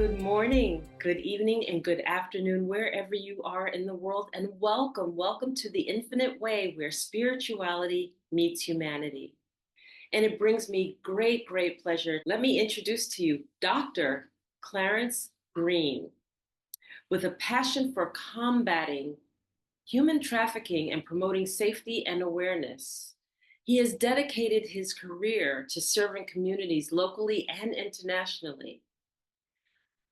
Good morning, good evening, and good afternoon, wherever you are in the world. And welcome to the infinite way where spirituality meets humanity. And it brings me great pleasure. Let me introduce to you Dr. Clarence Greene. With a passion for combating human trafficking and promoting safety and awareness, he has dedicated his career to serving communities locally and internationally.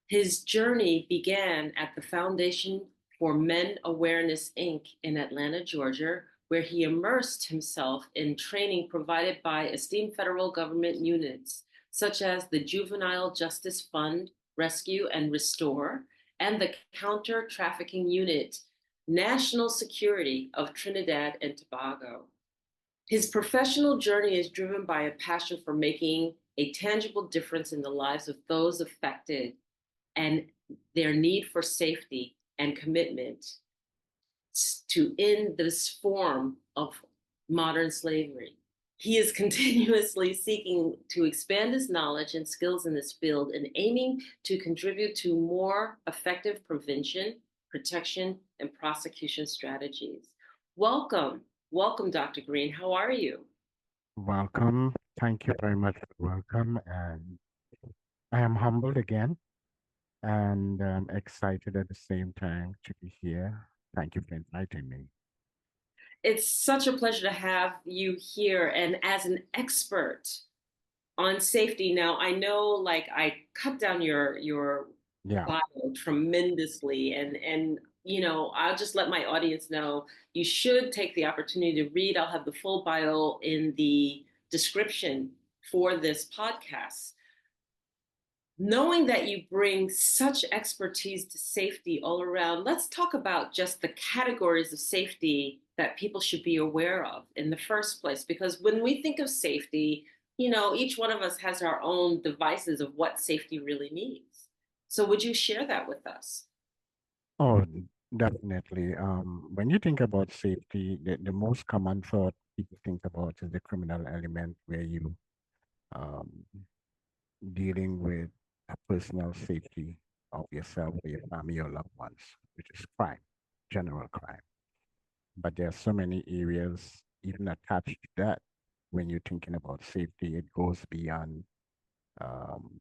His journey began at the Foundation for Men Awareness, Inc. in Atlanta, Georgia, where he immersed himself in training provided by esteemed federal government units, such as the Juvenile Justice Fund, Rescue and Restore, and the Counter Trafficking Unit, National Security of Trinidad and Tobago. His professional journey is driven by a passion for making a tangible difference in the lives of those affected and their need for safety and commitment to end this form of modern slavery. He is continuously seeking to expand his knowledge and skills in this field and aiming to contribute to more effective prevention, protection, and prosecution strategies. Welcome, Dr. Greene. How are you? Welcome. Thank you very much for the welcome. And I am humbled again and excited at the same time to be here. Thank you for inviting me. It's such a pleasure to have you here. And as an expert on safety, now I know like I cut down your Yeah. bio tremendously and I'll just let my audience know you should take the opportunity to read. I'll have the full bio in the description for this podcast. Knowing that you bring such expertise to safety all around, let's talk about just the categories of safety that people should be aware of in the first place. Because when we think of safety, each one of us has our own devices of what safety really means. So, would you share that with us? Oh, definitely. When you think about safety, the most common thought people think about is the criminal element where you um, dealing with a personal safety of yourself or your family or loved ones, which is crime, general crime. But there are so many areas even attached to that. When you're thinking about safety, it goes beyond um,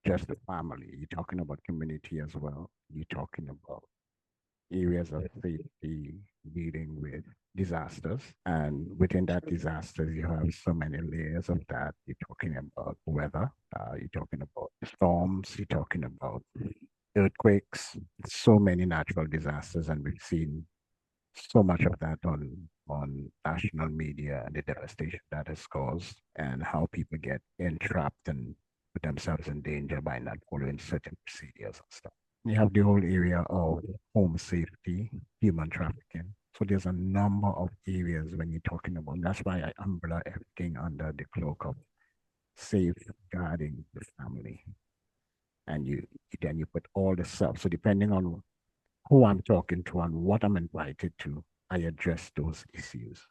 just the family. You're talking about community as well. You're talking about areas of safety dealing with disasters. And within that disasters, you have so many layers of that. You're talking about weather, you're talking about storms, you're talking about earthquakes, so many natural disasters. And we've seen so much of that on national media and the devastation that has caused and how people get entrapped and put themselves in danger by not following certain procedures and stuff. You have the whole area of home safety, human trafficking. So there's a number of areas when you're talking about. That's why I umbrella everything under the cloak of safeguarding the family. And you put all the stuff. So depending on who I'm talking to and what I'm invited to, I address those issues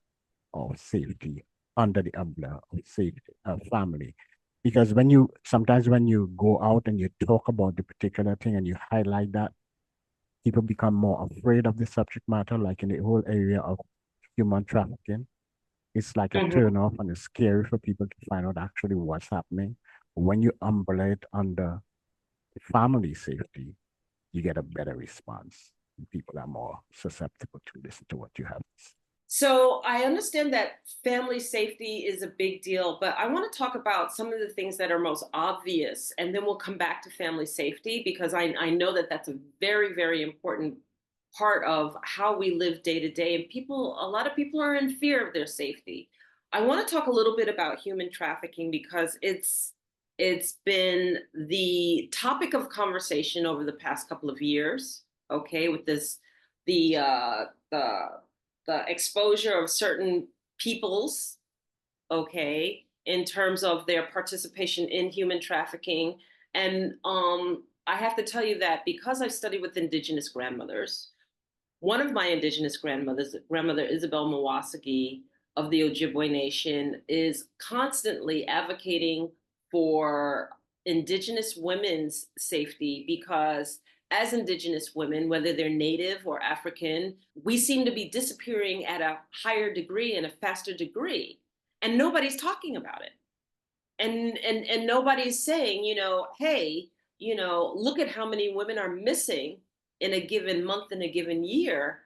of safety under the umbrella of safety, family. Because sometimes when you go out and you talk about the particular thing and you highlight that, people become more afraid of the subject matter, like in the whole area of human trafficking. It's like a turn Mhm. off and it's scary for people to find out actually what's happening. When you umbrella it under family safety, you get a better response. People are more susceptible to listen to what you have. So I understand that family safety is a big deal, but I want to talk about some of the things that are most obvious, and then we'll come back to family safety because I know that that's a very important part of how we live day to day. And a lot of people are in fear of their safety. I want to talk a little bit about human trafficking because it's been the topic of conversation over the past couple of years. Okay, with this the the exposure of certain peoples, okay, in terms of their participation in human trafficking. And I have to tell you that because I studied with indigenous grandmothers, one of my indigenous grandmothers, grandmother Isabel Mawasagi of the Ojibwe Nation, is constantly advocating for Indigenous women's safety because as Indigenous women, whether they're Native or African, we seem to be disappearing at a higher degree and a faster degree. And nobody's talking about it. And nobody's saying, hey, look at how many women are missing in a given month, in a given year.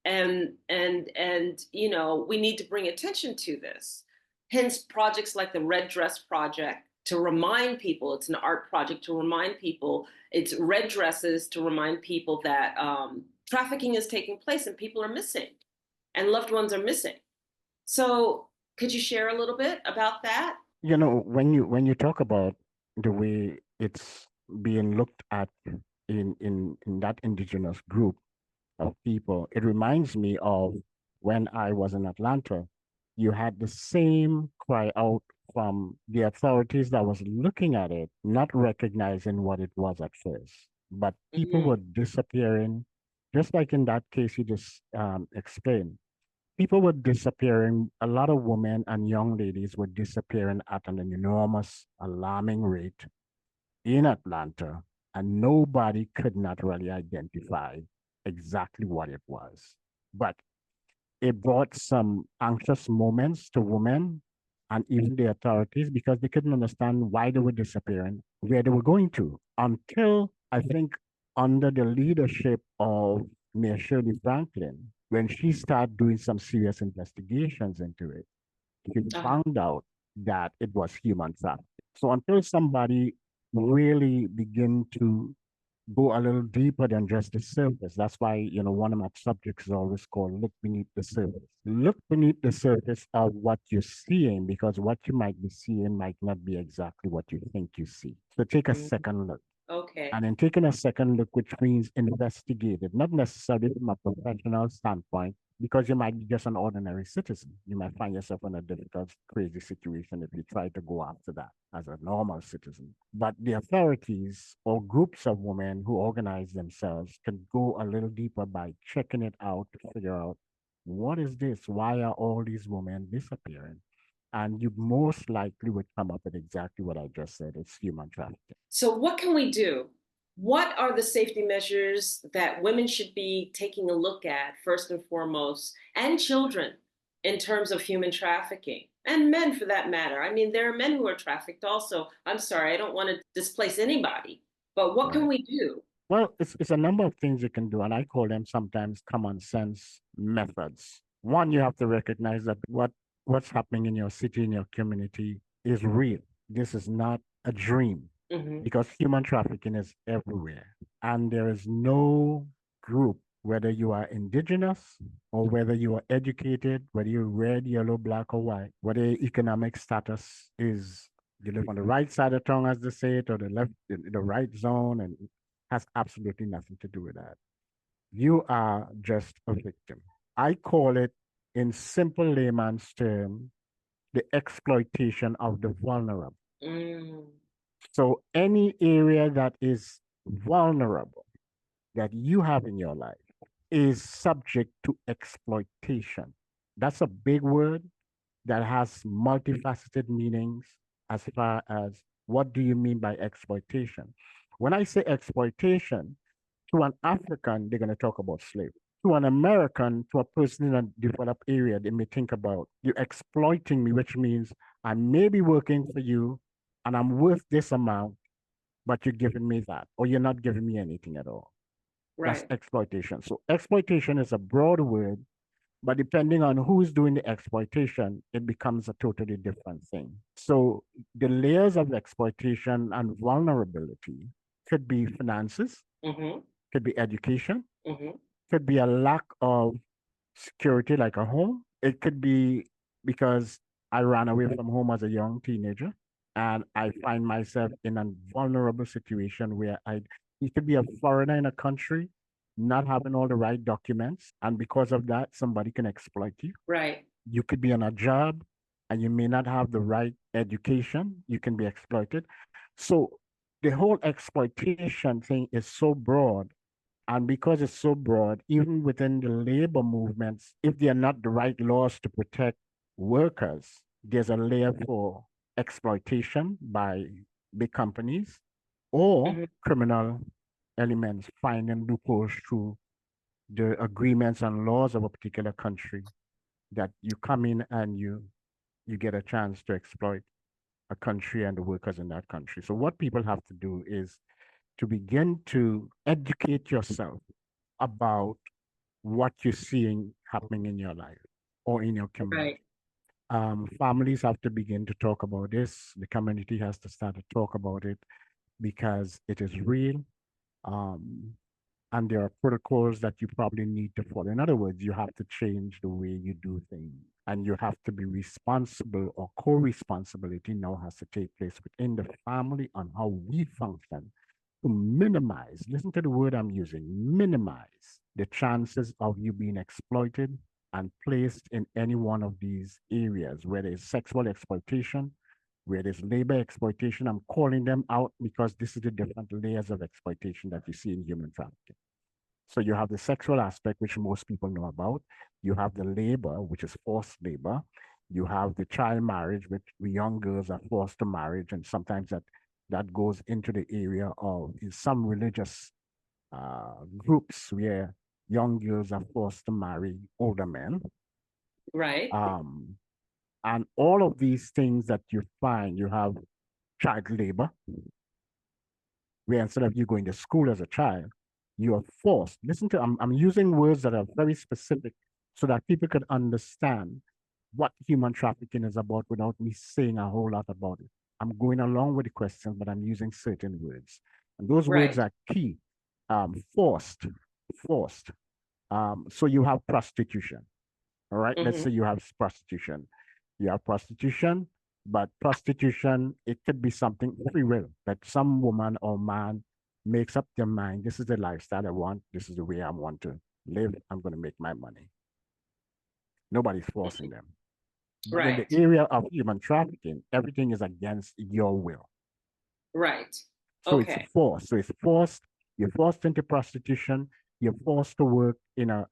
And we need to bring attention to this. Hence projects like the Red Dress Project to remind people, it's an art project to remind people, it's red dresses to remind people that trafficking is taking place and people are missing and loved ones are missing. So could you share a little bit about that? When you talk about the way it's being looked at in that indigenous group of people, it reminds me of when I was in Atlanta. You had the same cry out from the authorities that was looking at it, not recognizing what it was at first. But people Mm-hmm. were disappearing, just like in that case you just explained. People were disappearing. A lot of women and young ladies were disappearing at an enormous, alarming rate in Atlanta, and nobody could not really identify exactly what it was. But it brought some anxious moments to women and even the authorities because they couldn't understand why they were disappearing, where they were going to, until I think under the leadership of Mayor Shirley Franklin, when she started doing some serious investigations into it, she Uh-huh. found out that it was human trafficking. So until somebody really begin to go a little deeper than just the surface. That's why, one of my subjects is always called Look Beneath the Surface. Look beneath the surface of what you're seeing because what you might be seeing might not be exactly what you think you see. So take a Mm-hmm. second look. Okay. And in taking a second look, which means investigate it, not necessarily from a professional standpoint, because you might be just an ordinary citizen. You might find yourself in a difficult, crazy situation if you try to go after that as a normal citizen. But the authorities or groups of women who organize themselves can go a little deeper by checking it out to figure out what is this? Why are all these women disappearing? And you most likely would come up with exactly what I just said. It's human trafficking. So, what can we do? What are the safety measures that women should be taking a look at, first and foremost, and children in terms of human trafficking? And men for that matter. I mean, there are men who are trafficked also. I'm sorry, I don't want to displace anybody, but what can Right. we do? Well, it's a number of things you can do, and I call them sometimes common sense methods. One, you have to recognize that what's happening in your city, in your community, is real. This is not a dream, Mm-hmm. because human trafficking is everywhere, and there is no group, whether you are indigenous or whether you are educated, whether you're red, yellow, black, or white, whether your economic status is you live on the right side of town, as they say it, or the left, the right zone, and has absolutely nothing to do with that. You are just a victim. I call it, in simple layman's term, the exploitation of the vulnerable. Mm. So any area that is vulnerable that you have in your life is subject to exploitation. That's a big word that has multifaceted meanings as far as what do you mean by exploitation? When I say exploitation, to an African, they're going to talk about slavery. To an American, to a person in a developed area, they may think about you exploiting me, which means I may be working for you and I'm worth this amount, but you're giving me that, or you're not giving me anything at all. That's Right. exploitation. So exploitation is a broad word, but depending on who's doing the exploitation, it becomes a totally different thing. So the layers of exploitation and vulnerability could be finances, Mm-hmm. could be education, Mm-hmm. could be a lack of security, like a home. It could be because I ran away from home as a young teenager and I find myself in a vulnerable situation where you could be a foreigner in a country, not having all the right documents. And because of that, somebody can exploit you. Right. You could be on a job and you may not have the right education. You can be exploited. So the whole exploitation thing is so broad, and because it's so broad, even within the labor movements, if there are not the right laws to protect workers, there's a layer for exploitation by big companies or Hmm. criminal elements finding loopholes through the agreements and laws of a particular country that you come in and you get a chance to exploit a country and the workers in that country. So what people have to do is to begin to educate yourself about what you're seeing happening in your life or in your community. Right. Families have to begin to talk about this. The community has to start to talk about it because it is real. Um, and there are protocols that you probably need to follow. In other words, you have to change the way you do things, and you have to be responsible, or co-responsibility now has to take place within the family on how we function to minimize, listen to the word I'm using, minimize the chances of you being exploited and placed in any one of these areas, where there's sexual exploitation, where there's labor exploitation. I'm calling them out because this is the different layers of exploitation that you see in human trafficking. So you have the sexual aspect, which most people know about. You have the labor, which is forced labor. You have the child marriage, which young girls are forced to marriage, and sometimes that goes into the area of some religious groups where young girls are forced to marry older men. Right. Um, and all of these things that you find, you have child labor, where instead of you going to school as a child, you are forced. Listen to, I'm using words that are very specific so that people can understand what human trafficking is about without me saying a whole lot about it. I'm going along with the questions, but I'm using certain words. And those words Right. are key. Forced, forced. So you have prostitution. All right, let's Hmm. say you have prostitution. You have prostitution, but prostitution, it could be something free will, that some woman or man makes up their mind. This is the lifestyle I want. This is the way I want to live. I'm going to make my money. Nobody's forcing them. But in the Right. area of human trafficking, everything is against your will. Right. So it's Okay. forced. So it's forced. You're forced into prostitution. You're forced to work in a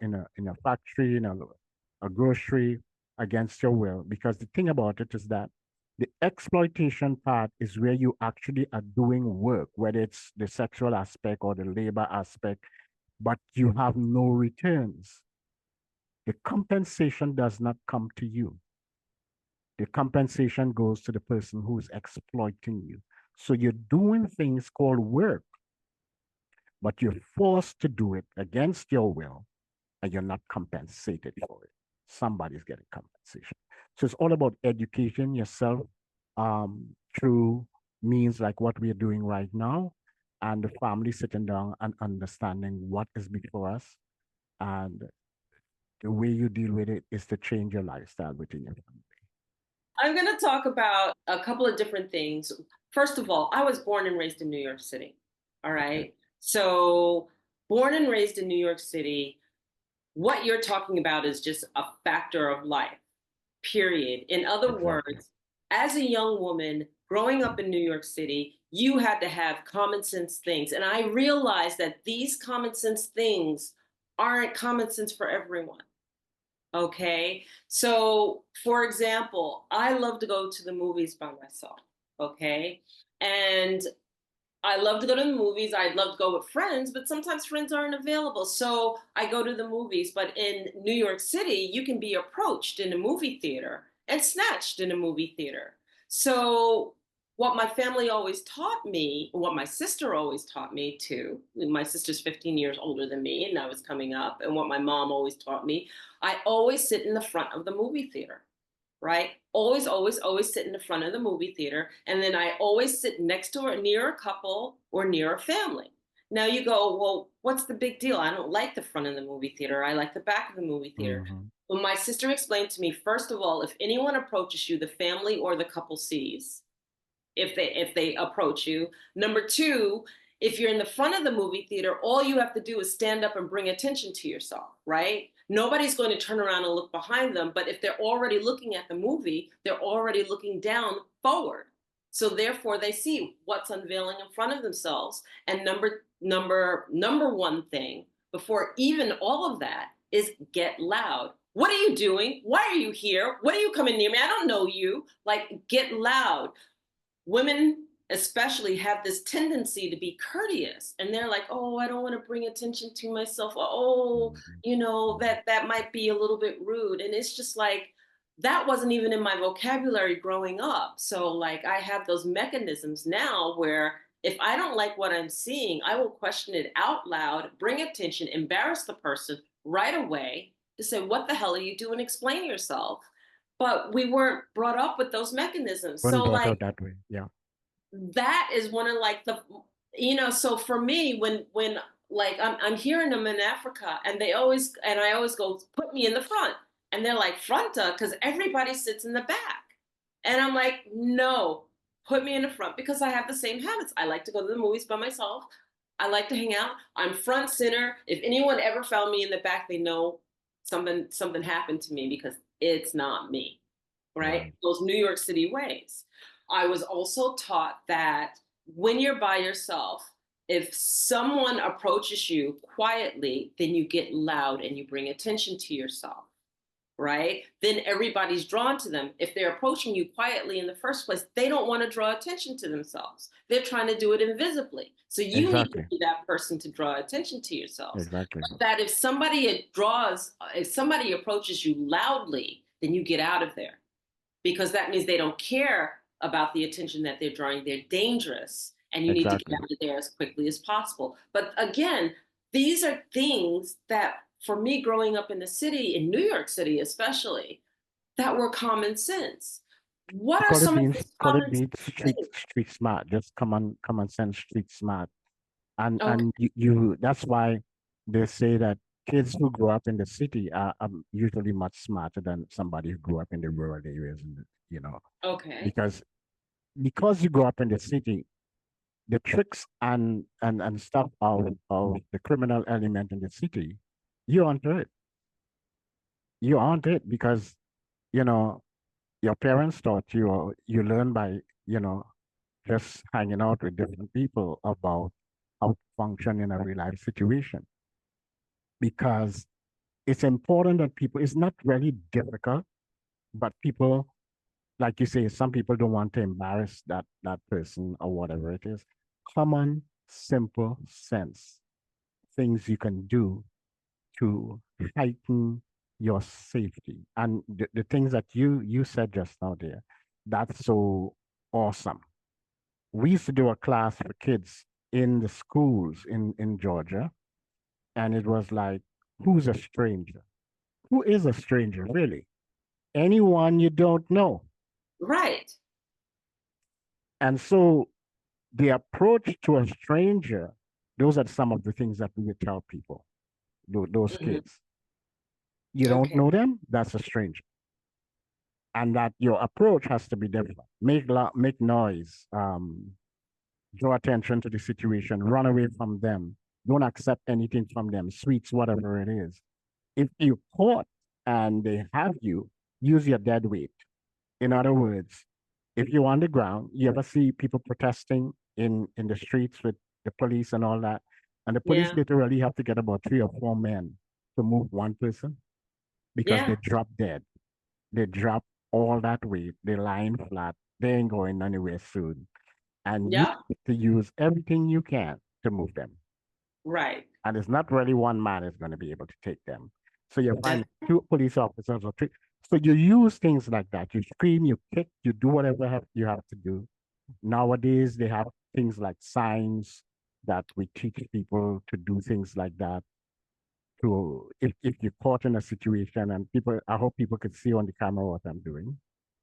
factory, in a grocery against your will. Because the thing about it is that the exploitation part is where you actually are doing work, whether it's the sexual aspect or the labor aspect, but you have no returns. The compensation does not come to you. The compensation goes to the person who's exploiting you. So you're doing things called work, but you're forced to do it against your will, and you're not compensated for it. Somebody's getting compensation. So it's all about education yourself through means like what we're doing right now, and the family sitting down and understanding what is before us. And the way you deal with it is to change your lifestyle within your family. I'm going to talk about a couple of different things. First of all, I was born and raised in New York City. All Okay. right. So, born and raised in New York City, what you're talking about is just a factor of life, period. In other Exactly. words, as a young woman growing up in New York City, you had to have common sense things. And I realized that these common sense things aren't common sense for everyone. Okay. So, for example, I love to go to the movies by myself. Okay. And I love to go to the movies. I'd love to go with friends, but sometimes friends aren't available. So I go to the movies. But in New York City, you can be approached in a movie theater and snatched in a movie theater. So, what my family always taught me, what my sister always taught me too, my sister's 15 years older than me, and I was coming up, and what my mom always taught me, I always sit in the front of the movie theater, right? Always, always, always sit in the front of the movie theater. And then I always sit next to or near a couple or near a family. Now you go, well, what's the big deal? I don't like the front of the movie theater. I like the back of the movie theater. Mm-hmm. But my sister explained to me, first of all, if anyone approaches you, the family or the couple sees if they approach you. Number two, if you're in the front of the movie theater, all you have to do is stand up and bring attention to yourself, right? Nobody's going to turn around and look behind them, but if they're already looking at the movie, they're already looking down forward. So therefore they see what's unveiling in front of themselves. And number one thing before even all of that is get loud. What are you doing? Why are you here? What are you coming near me? I don't know you. Like, get loud. Women, especially have this tendency to be courteous, and they're like, oh, I don't want to bring attention to myself, or oh, Mhm. Mhm. that might be a little bit rude. And it's just like, that wasn't even in my vocabulary growing up. So like, I have those mechanisms now where if I don't like what I'm seeing, I will question it out loud, bring attention, embarrass the person right away to say, what the hell are you doing? Explain yourself. But we weren't brought up with those mechanisms. Wasn't So brought like, out that way. Yeah. that is one of like the, so for me, when like I'm hearing them in Africa, and I always go, put me in the front, and they're like, fronta, because everybody sits in the back, and I'm like, no, put me in the front, because I have the same habits. I like to go to the movies by myself. I like to hang out. I'm front center. If anyone ever found me in the back, they know something happened to me, because it's not me, right? Right. Those New York City ways. I was also taught that when you're by yourself, if someone approaches you quietly, then you get loud and you bring attention to yourself, right? Then everybody's drawn to them. If they're approaching you quietly in the first place, they don't want to draw attention to themselves. They're trying to do it invisibly. So you need to Exactly. be that person to draw attention to yourselves. Exactly. But that if somebody approaches you loudly, then you get out of there, because that means they don't care about the attention that they're drawing. They're dangerous, and you need to get Exactly. out of there as quickly as possible. But again, these are things that, for me, growing up in the city, in New York City especially, that were common sense. What are some of these Call it common sense being things? street smart, just common sense street smart. Okay. And that's why they say that kids who grow up in the city are usually much smarter than somebody who grew up in the rural areas, you know, Okay. because you grow up in the city, the tricks and stuff of the criminal element in the city, you aren't it. You aren't it because, you know, your parents taught you, or you learn by, you know, just hanging out with different people about how to function in a real life situation. Because it's important that people, it's not really difficult, but people, like you say, some people don't want to embarrass that person or whatever it is. Common, simple sense, things you can do to heighten your safety. And the things that you said just now there, that's so awesome. We used to do a class for kids in the schools in Georgia, and it was like, who's a stranger? Who is a stranger, really? Anyone you don't know. Right. And so the approach to a stranger, those are some of the things that we would tell people, those Hmm. kids. You don't Okay. know them, that's a stranger. And that your approach has to be different. Make noise, draw attention to the situation, run away from them, don't accept anything from them, sweets, whatever it is. If you caught and they have you, use your dead weight. In other words, if you're on the ground, you ever see people protesting in the streets with the police and all that, and the police Yeah. literally have to get about 3 or 4 men to move one person because they Yeah. drop dead. They drop all that weight. They're lying flat. They ain't going anywhere soon. And you Yep. have to use everything you can to move them. Right. And it's not really one man is going to be able to take them. So you That's find two police officers or three. So you use things like that. You scream, you kick, you do whatever you have to do. Nowadays, they have things like signs that we teach people to do things like that. To if you're caught in a situation and people, I hope people could see on the camera what I'm doing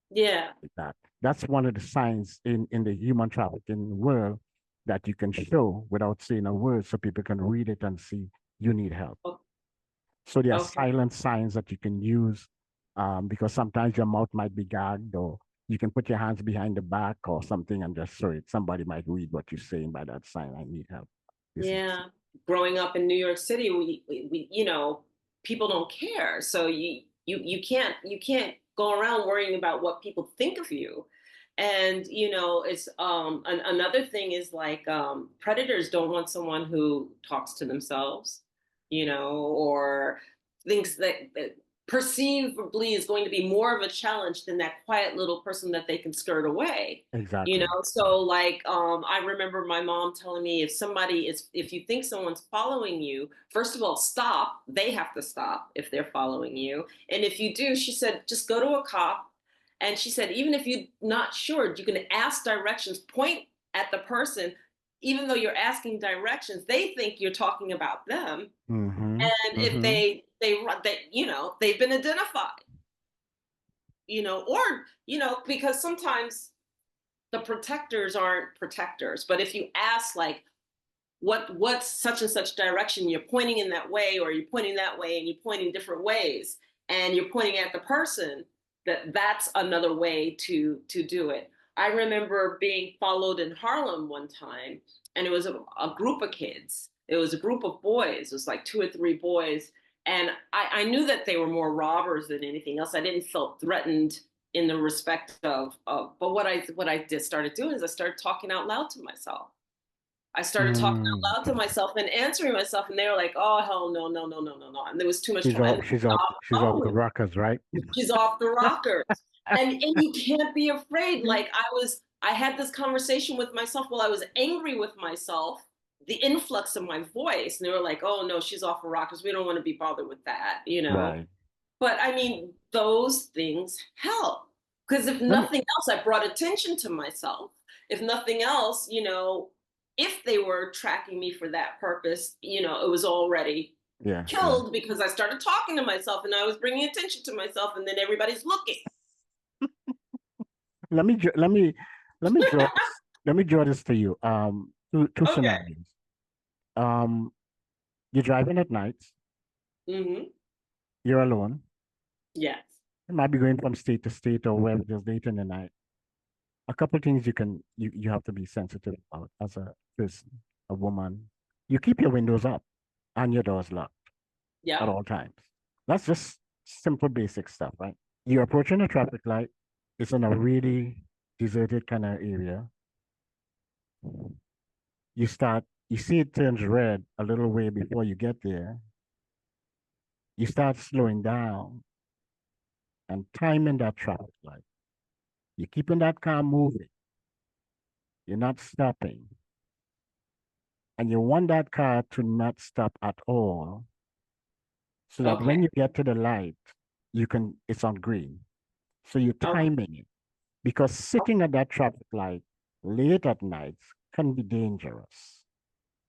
yeah. like that. That's one of the signs in the human trafficking world that you can show without saying a word so people can read it and see you need help. O- So there are Okay. silent signs that you can use because sometimes your mouth might be gagged or you can put your hands behind the back or something and just show it. Somebody might read what you're saying by that sign. I need help. This is Yeah. Growing up in New York City, people don't care. So you can't go around worrying about what people think of you. And it's another thing is like, predators don't want someone who talks to themselves, or thinks that perceivably is going to be more of a challenge than that quiet little person that they can skirt away. You Exactly. know, so like I remember my mom telling me if somebody is, if you think someone's following you, first of all, stop. They have to stop if they're following you. And if you do, she said, just go to a cop. And she said, even if you're not sure, you can ask directions, point at the person. Even though you're asking directions, they think you're talking about them. Mm-hmm. And if Mm-hmm. you know, they've been identified, you know, or, you know, because sometimes the protectors aren't protectors. But if you ask like what's such and such direction, you're pointing in that way, or you're pointing that way, and you're pointing different ways, and you're pointing at the person, that's another way to do it. I remember being followed in Harlem one time, and it was a group of kids. It was a group of boys. It was like two or three boys, and I knew that they were more robbers than anything else. I didn't feel threatened in the respect of but what I did started doing is I started talking out loud to myself. I started talking Mm. out loud to myself and answering myself, and they were like, "Oh hell, no, no, no, no, no, no!" And there was too much She's trouble, off. and they stopped She's off the following me. rockers, right? She's off the rockers, and you can't be afraid. Like I had this conversation with myself while I was angry with myself. The influx of my voice, and they were like, "Oh no, she's off the rockers. We don't want to be bothered with that," you know. Right. But I mean, those things help. Because if Let me. nothing else, I brought attention to myself. If nothing else, you know, if they were tracking me for that purpose, you know, it was already Yeah. Yeah. killed because I started talking to myself and I was bringing attention to myself, and then everybody's looking. Let me. Let me draw this. Let me draw this to you. Two Okay. scenarios. Um, you're driving at night. Mm-hmm. You're alone. Yes. You might be going from state to state or wherever it is late in the night. A couple of things you have to be sensitive about as a person, a woman. You keep your windows up and your doors locked at Yep. all times. That's just simple basic stuff, right? You're approaching a traffic light. It's in a really deserted kind of area. You see it turns red a little way before you get there. You start slowing down and timing that traffic light. You're keeping that car moving. You're not stopping. And you want that car to not stop at all so that Okay. when you get to the light, it's on green. So you're Okay. timing it because sitting at that traffic light late at night can be dangerous.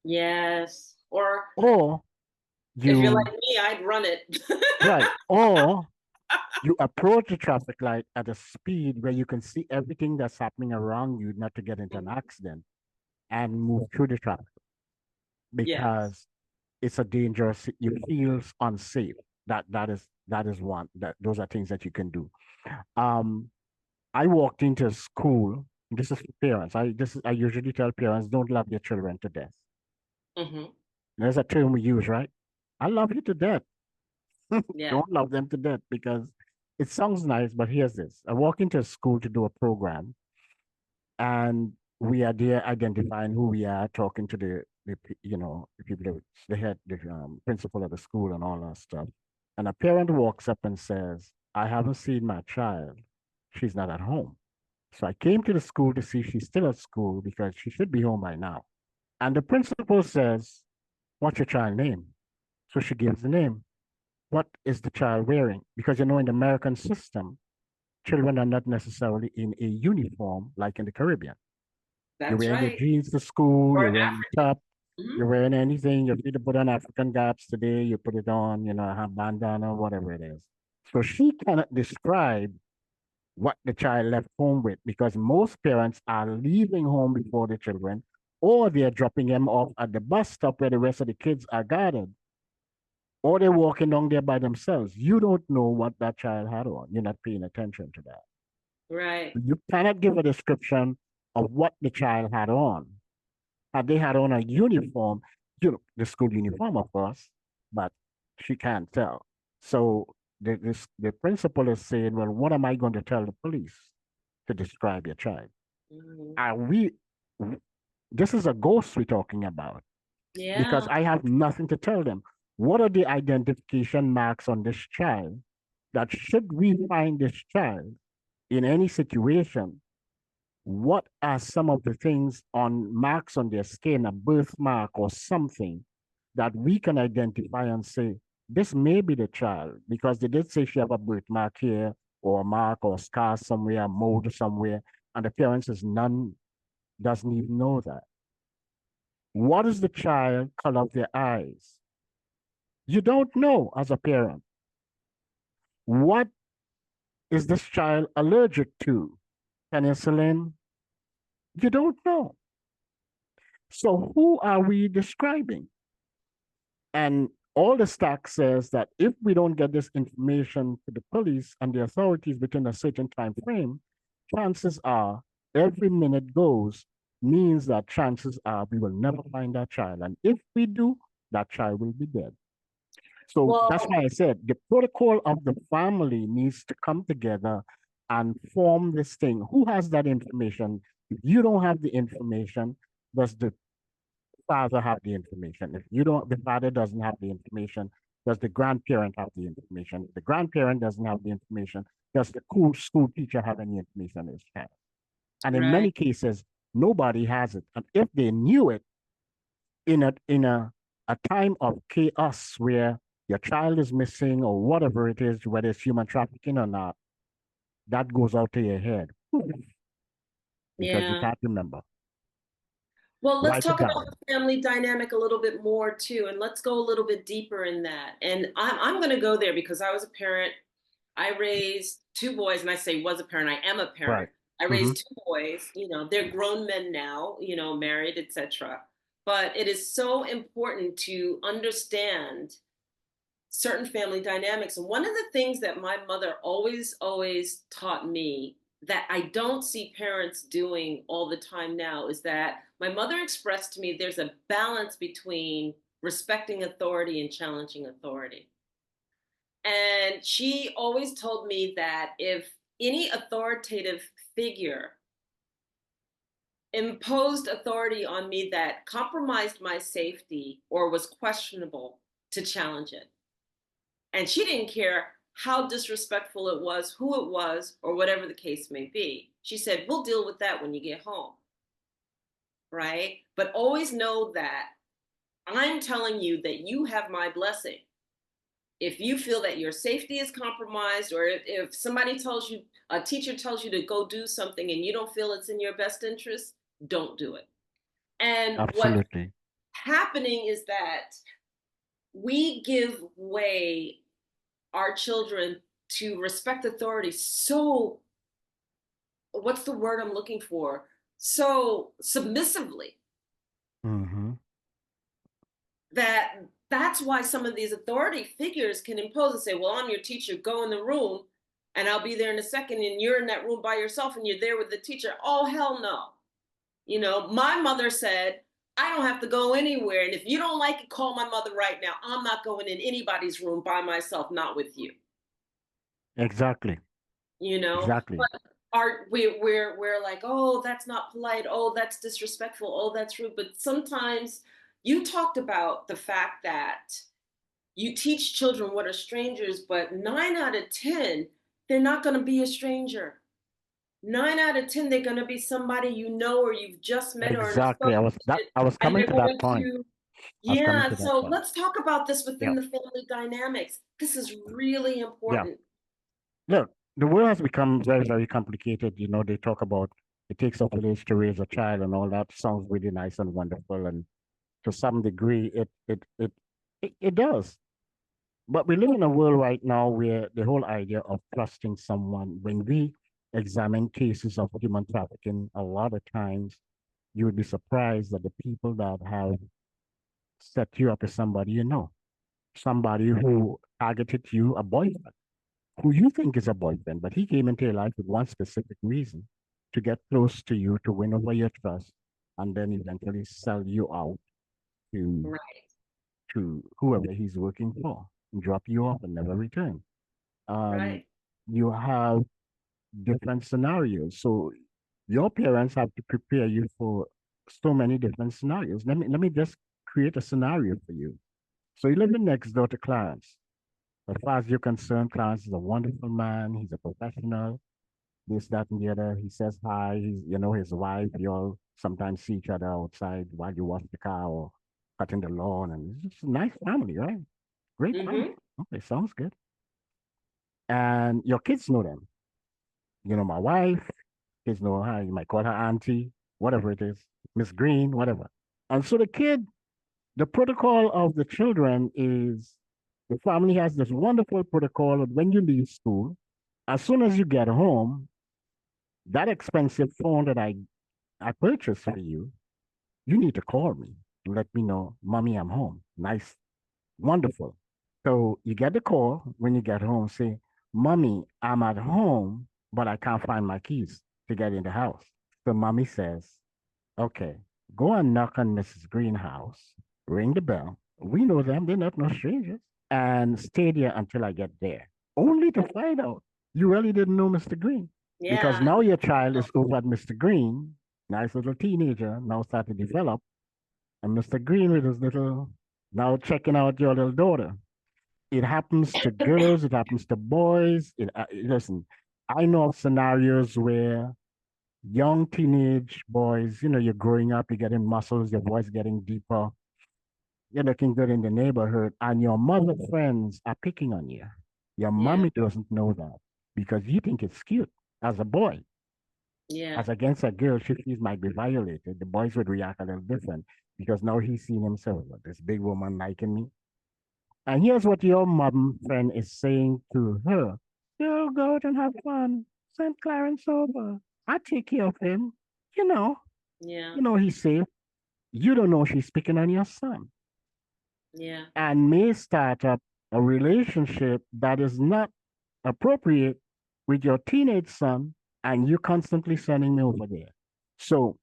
Yes. Or Or if you're you, like me, I'd run it. right, or you approach the traffic light at a speed where you can see everything that's happening around you, not to get into an accident, and move through the traffic Yes. because it's a dangerous, you feel unsafe. That is one that those are things that you can do. Um, I walked into school. This is for parents. I usually tell parents don't love your children to death. Mm-hmm. There's a term we use, right? I love you to death. Yeah. Don't love them to death because it sounds nice, but here's this. I walk into a school to do a program, and we are there identifying who we are, talking to the people, the head, the principal of the school, and all that stuff. And a parent walks up and says, "I haven't seen my child. She's not at home." So I came to the school to see if she's still at school because she should be home by now. And the principal says, "What's your child name?" So she gives the name. What is the child wearing? Because in the American system, children are not necessarily in a uniform like in the Caribbean. You're That's wearing your right. jeans to school, Or you're an wearing a top, African. you're wearing anything. You need to put on African gaps today, you put it on, have bandana, whatever it is. So she cannot describe what the child left home with because most parents are leaving home before the children or they're dropping them off at the bus stop where the rest of the kids are gathered or they're walking down there by themselves. You don't know what that child had on. You're not paying attention to that. Right. You cannot give a description of what the child had on. Had they had on a uniform, the school uniform, of course, but she can't tell. So the principal is saying, well, what am I going to tell the police to describe your child? Mhm. Are we, this is a ghost we're talking about because Yeah. I have nothing to tell them. What are the identification marks on this child that should we find this child in any situation, what are some of the things on marks on their skin, a birthmark or something that we can identify and say, this may be the child, because they did say she have a birthmark here or a mark or a scar somewhere, a mold somewhere, and the parents is none, doesn't even know that. What is the child color of their eyes? You don't know as a parent. What is this child allergic to? Penicillin? You don't know. So who are we describing? And all the stack says that if we don't get this information to the police and the authorities within a certain time frame, chances are every minute goes means that chances are we will never find that child. And if we do, that child will be dead. So that's Well, why I said the protocol of the family needs to come together and form this thing. Who has that information? If you don't have the information, does the father have the information? If you don't, the father doesn't have the information, does the grandparent have the information? If the grandparent doesn't have the information, does the school teacher have any information on his child? And in right. many cases, nobody has it. And if they knew it in a time of chaos where your child is missing or whatever it is, whether it's human trafficking or not, that goes out to your head because you Yeah. can't remember. Well, let's Write it talk about down. the family dynamic a little bit more too, and let's go a little bit deeper in that. And I'm going to go there because I was a parent. I raised two boys, and I say was a parent. I am a Right. parent. I Mm-hmm. raised two boys. They're grown men now. Married, etc. But it is so important to understand certain family dynamics. And one of the things that my mother always, always taught me that I don't see parents doing all the time now is that my mother expressed to me there's a balance between respecting authority and challenging authority. And she always told me that if any authoritative figure imposed authority on me that compromised my safety or was questionable, to challenge it. And she didn't care how disrespectful it was, who it was, or whatever the case may be. She said, we'll deal with that when you get home. Right? But always know that I'm telling you that you have my blessing. If you feel that your safety is compromised, or if somebody tells you, a teacher tells you to go do something and you don't feel it's in your best interest, don't do it. And what's Absolutely. happening is that we give way our children to respect authority so, what's the word I'm looking for, so submissively, Mm-hmm. that that's why some of these authority figures can impose and say, well, I'm your teacher, go in the room and I'll be there in a second, and you're in that room by yourself and you're there with the teacher. Oh, hell no. My mother said, I don't have to go anywhere, and if you don't like it, call my mother right now. I'm not going in anybody's room by myself, not with you. Exactly. Exactly. But we're like, oh, that's not polite, oh, that's disrespectful, oh, that's rude. But sometimes you talked about the fact that you teach children what are strangers, but 9 out of 10, they're not going to be a stranger. 9 out of 10, they're going to be somebody or you've just met or an Exactly. associate, I was and coming they're to that going point. to. I was coming Yeah, to that so point. let's talk about this within Yeah. the family dynamics. This is really Yeah. important. Look, the world has become very, very complicated. They talk about it takes a village to raise a child and all that sounds really nice and wonderful. And to some degree, it does. But we live in a world right now where the whole idea of trusting someone, when we examine cases of human trafficking, a lot of times you would be surprised that the people that have set you up as somebody somebody who targeted you, a boyfriend, who you think is a boyfriend, but he came into your life with one specific reason to get close to you, to win over your trust, and then eventually sell you out to Right, whoever he's working for, drop you off and never return. Um, right, you have different scenarios. So your parents have to prepare you for so many different scenarios. Let me just create a scenario for you. So you're living next door to Clarence. As far as you're concerned, Clarence is a wonderful man. He's a professional, this, that, and the other. He says hi. His wife, you all sometimes see each other outside while you wash the car or cutting the lawn. And it's just a nice family, right? Great family. Mm-hmm. Okay, sounds good. And your kids know them. You know, my wife, kids know her. You might call her auntie, whatever it is, Miss Green, whatever. And so the protocol of the children is the family has this wonderful protocol of when you leave school, as soon as you get home, that expensive phone that I purchased for you, you need to call me and let me know, Mommy, I'm home. Nice, wonderful. So you get the call when you get home, say, Mommy, I'm at home, but I can't find my keys to get in the house. So mommy says, okay, go and knock on Mrs. Greenhouse, ring the bell. We know them, they're not no strangers. And stay there until I get there. Only to find out you really didn't know Mr. Green. Because Yeah. now your child is over at Mr. Green, nice little teenager, now start to develop. And Mr. Green with his little, now checking out your little daughter. It happens to girls, it happens to boys. Listen, I know of scenarios where young teenage boys, you're growing up, you're getting muscles, your voice getting deeper, you're looking good in the neighborhood, and your mother friends are picking on you. Your Yeah. mommy doesn't know that because you think it's cute as a boy. Yeah. As against a girl, she feels might be violated. The boys would react a little different because now he's seen himself, this big woman liking me. And here's what your mom friend is saying to her. You'll go out and have fun. Send Clarence over. I take care of him. You know, Yeah. he's safe. You don't know she's picking on your son Yeah. and may start up a relationship that is not appropriate with your teenage son, and you constantly sending me over there. So,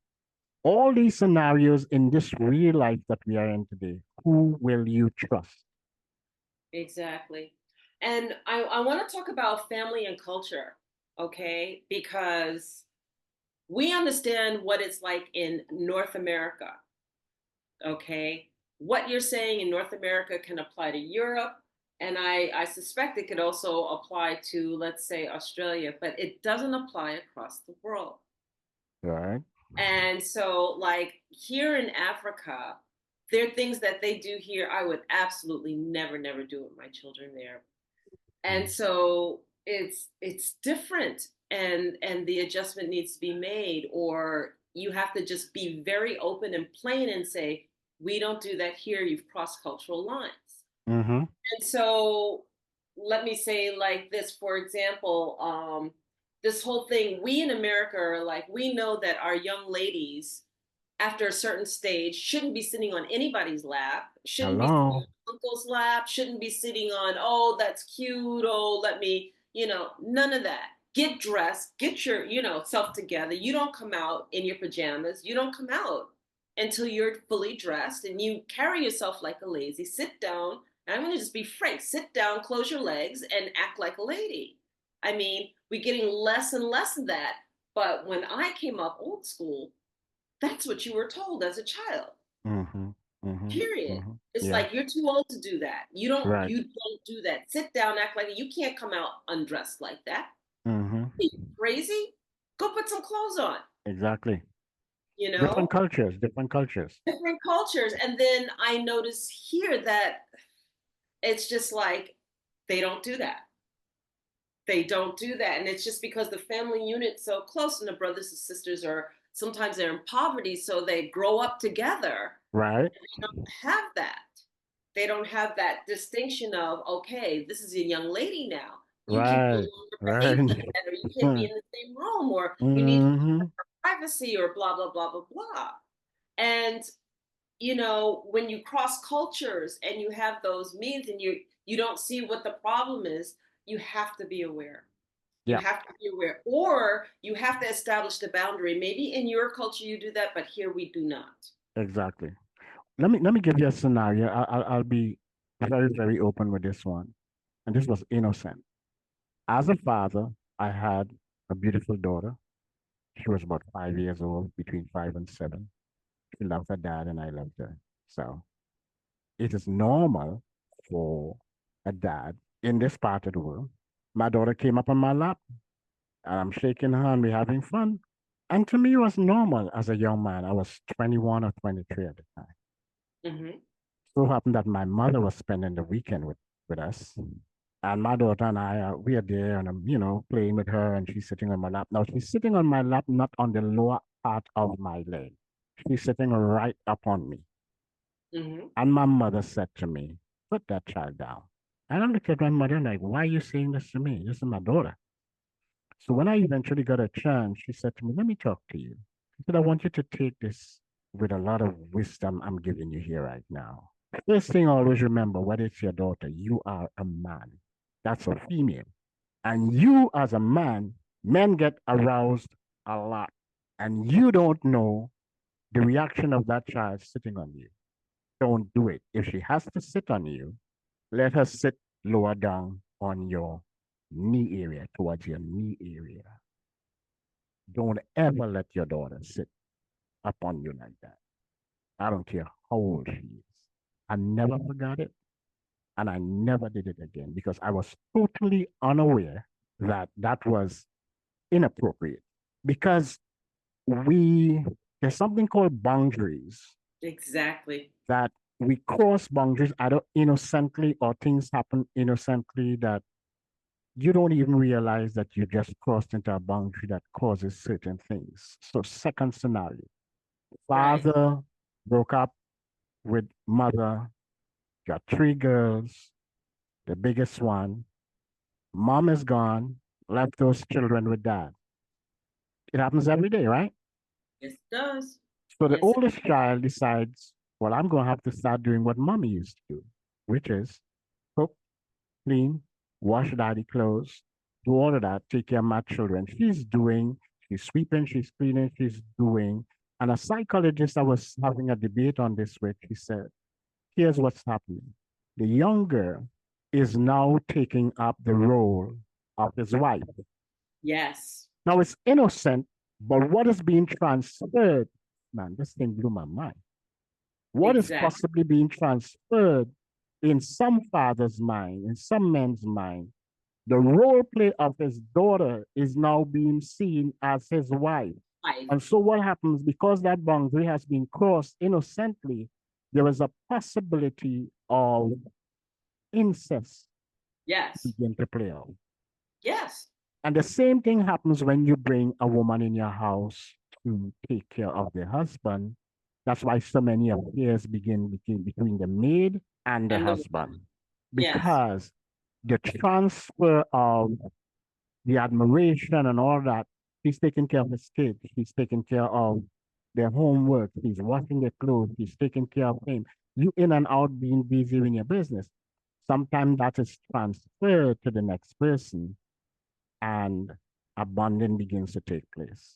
all these scenarios in this real life that we are in today, who will you trust? Exactly. And I want to talk about family and culture, okay? Because we understand what it's like in North America, okay? What you're saying in North America can apply to Europe, and I suspect it could also apply to, let's say, Australia, but it doesn't apply across the world. Right? And so, like here in Africa, there are things that they do here I would absolutely never, never do with my children there. And so it's different, and the adjustment needs to be made, or you have to just be very open and plain and say, we don't do that here. You've crossed cultural lines. Mm-hmm. And so let me say like this, for example, this whole thing, we in America are like, we know that our young ladies after a certain stage shouldn't be sitting on anybody's lap, shouldn't be sitting Hello. on uncle's lap, shouldn't be sitting on, oh, that's cute, oh, let me, none of that. Get dressed, get your, self together. You don't come out in your pajamas. You don't come out until you're fully dressed and you carry yourself like a lady. Sit down. And I'm going to just be frank. Sit down, close your legs, and act like a lady. I mean, we're getting less and less of that. But when I came up old school, that's what you were told as a child. Mm-hmm. Mm-hmm. Period. Mm-hmm. It's Yeah. like you're too old to do that. You don't Right. you don't do that. Sit down, act like you can't come out undressed like that. Mm-hmm. Are you crazy? Go put some clothes on, Exactly. you Different know? cultures, different cultures. Different cultures. And then I notice here that it's just like they don't do that. They don't do that. And it's just because the family unit's so close and the brothers and sisters are sometimes they're in poverty, so they grow up together. Right. They don't have that. They don't have that distinction of, okay, this is a young lady now. You can no Right. longer behave Right. like that, or you can't be in the same room, or you need to Mm-hmm. privacy, or blah, blah, blah, blah, blah. And, when you cross cultures and you have those means and you don't see what the problem is, you have to be aware. You Yeah, have to be aware, or you have to establish the boundary. Maybe in your culture you do that, but here we do not. exactly. Let me give you a scenario. I'll be very, very open with this one. And this was innocent. As a father, I had a beautiful daughter. She was about 5 years old, between 5 and 7. She loved her dad, and I loved her. So it is normal for a dad. in this part of the world. My daughter came up on my lap, and I'm shaking her, and we're having fun. And to me, it was normal as a young man. I was 21 or 23 at the time. Mm-hmm. So happened that my mother was spending the weekend with us. And my daughter and I, we are there and I'm, playing with her and she's sitting on my lap. Now she's sitting on my lap, not on the lower part of my leg. She's sitting right up on me. Mm-hmm. And my mother said to me, put that child down. And I looked at my mother like, why are you saying this to me? This is my daughter. So when I eventually got a chance, she said to me, let me talk to you. She said, I want you to take this with a lot of wisdom I'm giving you here right now. First thing, always remember, whether it's your daughter, you are a man. That's a female. And you, as a man, men get aroused a lot. And you don't know the reaction of that child sitting on you. Don't do it. If she has to sit on you, let her sit lower down on your knee area, towards your knee area. Don't ever let your daughter sit up on you like that. I don't care how old she is. I never forgot it. And I never did it again because I was totally unaware that that was inappropriate. Because we, there's something called boundaries Exactly. that we cross boundaries either innocently or things happen innocently that you don't even realize that you just crossed into a boundary that causes certain things. So, second scenario, Right. father broke up with mother, got three girls, the biggest one. Mom is gone, left those children with dad. It happens every day, right? Yes, it does. So the Yes, it oldest child decides, well, I'm going to have to start doing what mommy used to do, which is cook, clean, wash daddy clothes, do all of that, take care of my children. She's sweeping, she's cleaning, she's doing. And a psychologist I was having a debate on this with, he said, here's what's happening. The younger is now taking up the role of his wife. Yes. Now it's innocent, but what is being transferred, man, this thing blew my mind. What is Exactly. possibly being transferred in some father's mind, in some men's mind? The role play of his daughter is now being seen as his wife. Life. And so what happens because that boundary has been crossed innocently, there is a possibility of incest Yes. begin to play out. Yes. And the same thing happens when you bring a woman in your house to take care of the husband. That's why so many affairs begin between the maid and the And the husband, yes. because the transfer of the admiration and all that, she's taking care of his kids, she's taking care of their homework, he's washing their clothes, he's taking care of him. You in and out being busy in your business. Sometimes that is transferred to the next person and abandon begins to take place.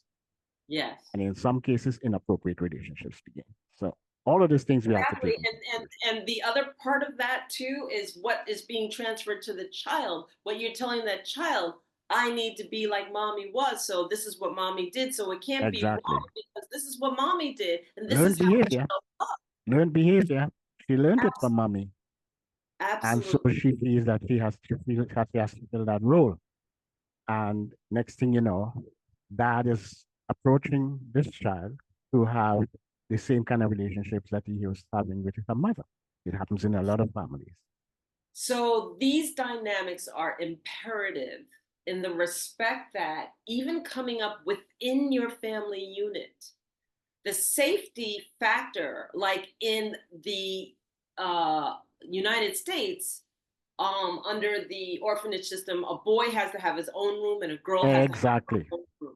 Yes. And in some cases, inappropriate relationships begin. So all of these things we have to take Exactly. into consideration. And the other part of that too is what is being transferred to the child. What you're telling that child, I need to be like mommy was, so this is what mommy did, so it can't be Exactly. wrong because this is what mommy did, and this Learned is how the behavior. child up. Learned behavior. She learned it from mommy. And so Absolutely. she feels that she has to fill that role. And next thing you know, dad is approaching this child to have the same kind of relationships that he was having with her mother. It happens in a lot of families. So these dynamics are imperative in the respect that even coming up within your family unit, the safety factor, like in the United States, under the orphanage system, a boy has to have his own room and a girl has to have Exactly. her own room,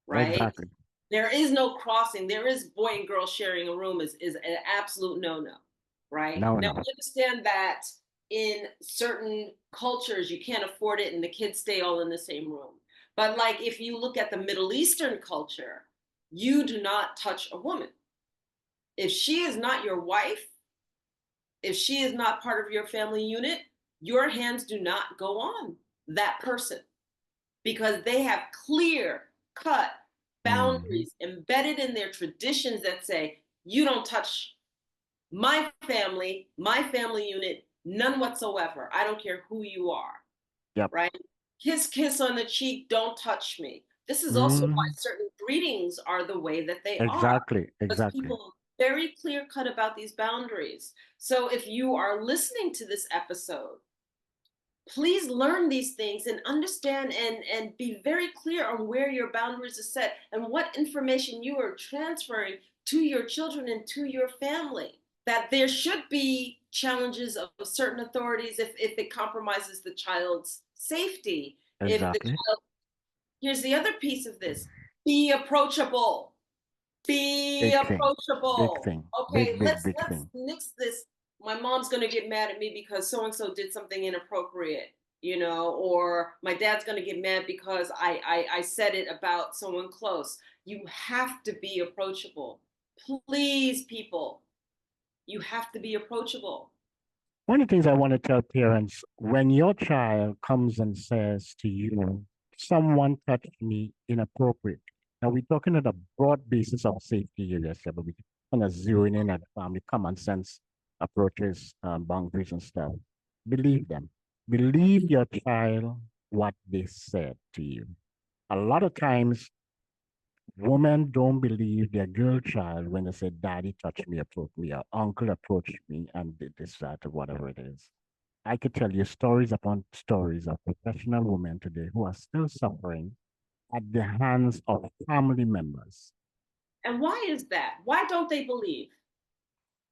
right? Exactly. There is no crossing. There is boy and girl sharing a room is an absolute no-no, right? No, Now no. we understand that in certain cultures you can't afford it and the kids stay all in the same room. But like if you look at the Middle Eastern culture, you do not touch a woman. If she is not your wife, if she is not part of your family unit, your hands do not go on that person because they have clear cut Hmm. boundaries embedded in their traditions that say, you don't touch my family unit, None whatsoever. I don't care who you are, Yep. right? Kiss, kiss on the cheek, don't touch me. This is also why Mm, certain greetings are the way that they are, exactly. because Exactly. people are very clear cut about these boundaries. So if you are listening to this episode, please learn these things and understand and be very clear on where your boundaries are set and what information you are transferring to your children and to your family. That there should be challenges of certain authorities if it compromises the child's safety. If the Exactly. child, here's the other piece of this, be approachable. Be Big thing. Big approachable. thing. Okay, Big, big, let's big thing. nix this. My mom's gonna get mad at me because so and so did something inappropriate, you know, or my dad's gonna get mad because I said it about someone close. You have to be approachable. Please, people, you have to be approachable. One of the things I want to tell parents, when your child comes and says to you, someone touched me inappropriate. Now we're talking at a broad basis of safety areas here, but we kind of zeroing in at family common sense approaches, boundaries and stuff. Believe them. Believe your child what they said to you. A lot of times women don't believe their girl child when they say, Daddy touched me, approached me, or uncle approached me and did this, that, or whatever it is. I could tell you stories upon stories of professional women today who are still suffering at the hands of family members. And why is that? Why don't they believe?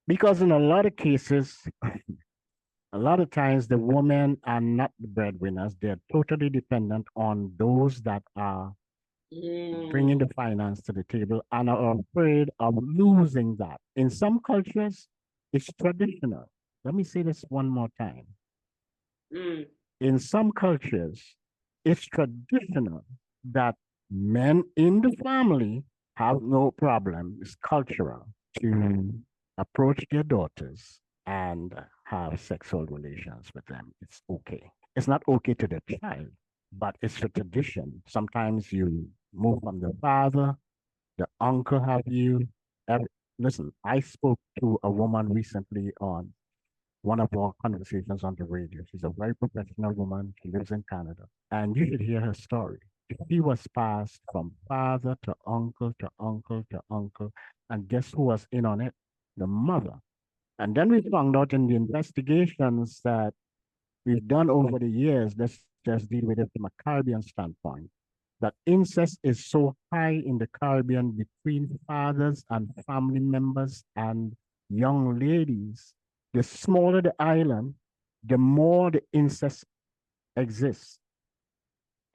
Because in a lot of cases, a lot of times the women are not the breadwinners. They're totally dependent on those that are bringing Mm, the finance to the table and are afraid of losing that. In some cultures, it's traditional. Let me say this one more time. mm, In some cultures, it's traditional that men in the family have no problem. It's cultural to approach their daughters and have sexual relations with them. It's okay. It's not okay to the child, but it's a tradition. Sometimes you move from the father, the uncle have you. Every, listen, I spoke to a woman recently on one of our conversations on the radio. She's a very professional woman. She lives in Canada. And you should hear her story. She was passed from father to uncle to uncle to uncle. And guess who was in on it? The mother. And then we found out in the investigations that we've done over the years, let's just deal with it from a Caribbean standpoint, that incest is so high in the Caribbean between fathers and family members and young ladies. The smaller the island, the more the incest exists.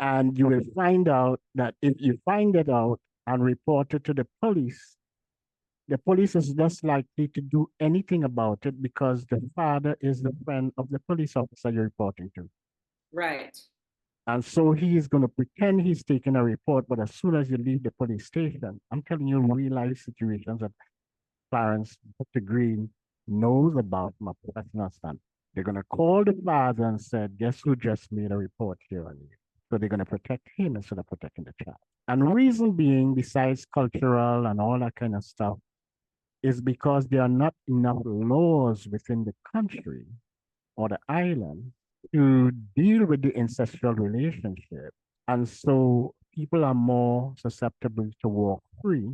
And you will find out that if you find it out and report it to the police is less likely to do anything about it because the father is the friend of the police officer you're reporting to. right. And so he is going to pretend he's taking a report, but as soon as you leave the police station, I'm telling you real life situations that Clarence Dr. Greene knows about from a professional stand. They're going to call the father and said, guess who just made a report here on you? So they're going to protect him instead of protecting the child. And reason being, besides cultural and all that kind of stuff, is because there are not enough laws within the country or the island to deal with the ancestral relationship. And so people are more susceptible to walk free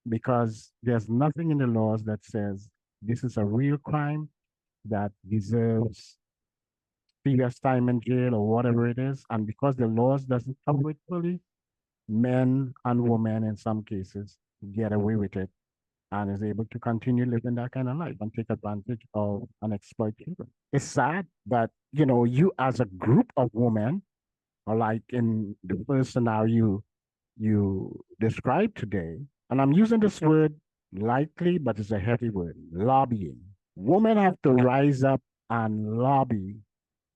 because there's nothing in the laws that says this is a real crime that deserves previous time in jail or whatever it is. And because the laws doesn't cover it fully, men and women in some cases get away with it and is able to continue living that kind of life and take advantage of and exploit children. It's sad that, you know, you as a group of women, or like in the first scenario you described today, and I'm using this word lightly, but it's a heavy word, lobbying. Women have to rise up and lobby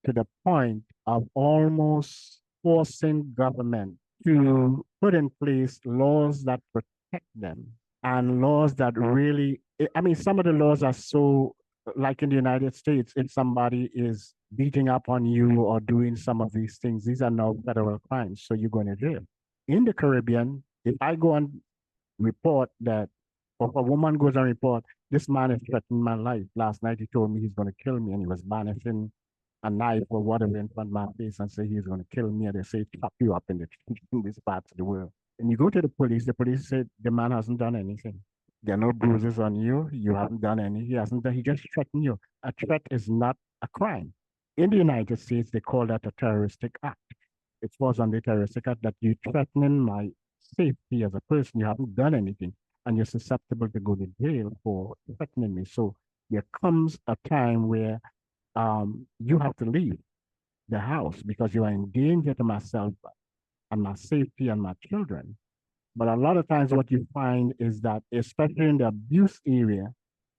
to the point of almost forcing government to put in place laws that protect them and laws that really, I mean, some of the laws are so, like in the United States, if somebody is beating up on you or doing some of these things, these are now federal crimes, so you're going to jail. In the Caribbean, if I go and report that Or if a woman goes and report, this man is threatening my life. Last night he told me he's going to kill me and he was brandishing a knife or whatever in front of my face and say he's going to kill me. And they say, chop you up in, in this part of the world. And you go to the police said the man hasn't done anything. There are no bruises on you. You haven't done any. He hasn't done. He just threatened you. A threat is not a crime. In the United States, they call that a terroristic act. It falls under terroristic act that you threatening my safety as a person. You haven't done anything, and you're susceptible to go to jail for threatening me. So there comes a time where you have to leave the house because you are in danger to myself and my safety and my children. But a lot of times, what you find is that, especially in the abuse area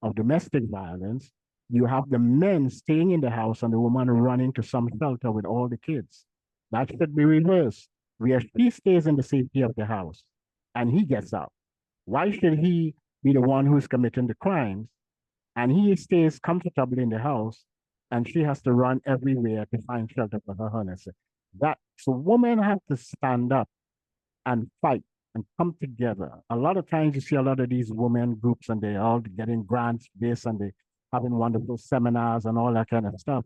of domestic violence, you have the men staying in the house and the woman running to some shelter with all the kids. That should be reversed, where she stays in the safety of the house and he gets out. Why should he be the one who's committing the crimes and he stays comfortably in the house and she has to run everywhere to find shelter for her honest? That so women have to stand up and fight and come together. A lot of times you see a lot of these women groups and they're all getting grants this and they having wonderful seminars and all that kind of stuff.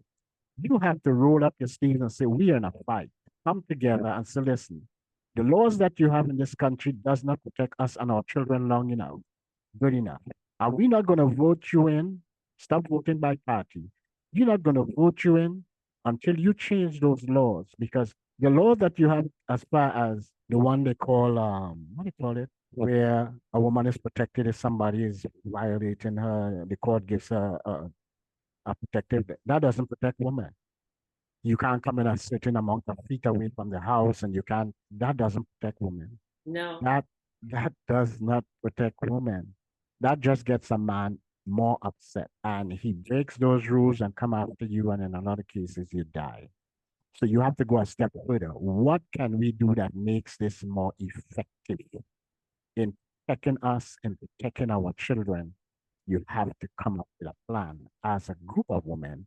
You have to roll up your sleeves and say, we are in a fight. Come together and say, listen, the laws that you have in this country does not protect us and our children long enough, good enough. Are we not going to vote you in? Stop voting by party. You're not going to vote you in until you change those laws because the law that you have as far as the one they call, what do you call it? Where a woman is protected if somebody is violating her, the court gives her a protective, that doesn't protect women. You can't come in a certain amount of feet away from the house and you can't, that doesn't protect women. No. That that does not protect women. That just gets a man more upset and he breaks those rules and come after you and in a lot of cases you die. So you have to go a step further. What can we do that makes this more effective in protecting us and protecting our children? You have to come up with a plan as a group of women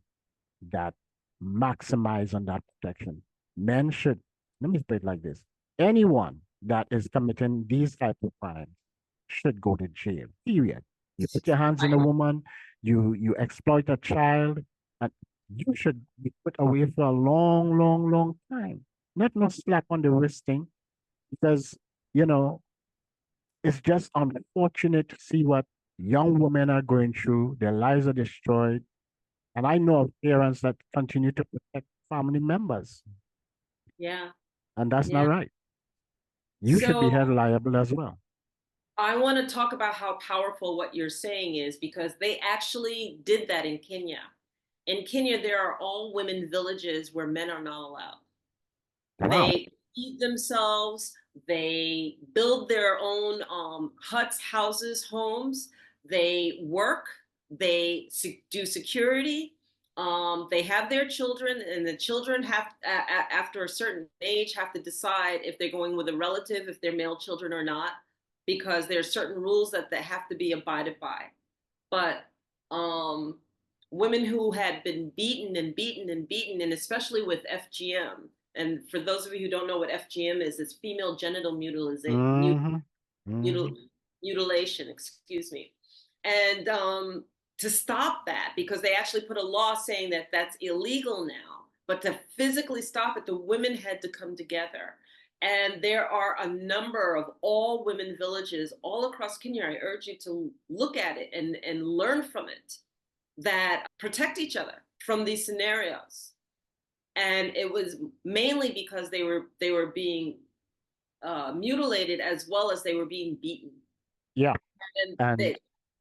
that maximize on that protection. Men should, let me put it like this. Anyone that is committing these type of crimes should go to jail, period. You put your hands on a woman, you exploit a child, and you should be put away for a long, long, long time. Not no slap on the wrist thing, because, you know, it's just unfortunate to see what young women are going through. Their lives are destroyed. And I know of parents that continue to protect family members, Yeah. and that's not Yeah. right. You should be So held liable as well. I want to talk about how powerful what you're saying is because they actually did that in Kenya. In Kenya, there are all women villages where men are not allowed. Wow. They feed themselves, they build their own huts, houses, homes, they work, they do security. They have their children, and the children have, after a certain age, have to decide if they're going with a relative, if they're male children or not, because there's certain rules that they have to be abided by. But um, women who had been beaten and beaten and beaten, and especially with FGM. And for those of you who don't know what FGM is, it's female genital Mm-hmm. Mm-hmm. mutilation, excuse me. And to stop that, because they actually put a law saying that that's illegal now, but to physically stop it, the women had to come together. And there are a number of all women villages all across Kenya. I urge you to look at it and learn from it that protect each other from these scenarios. And it was mainly because they were being mutilated as well as they were being beaten. Yeah. And And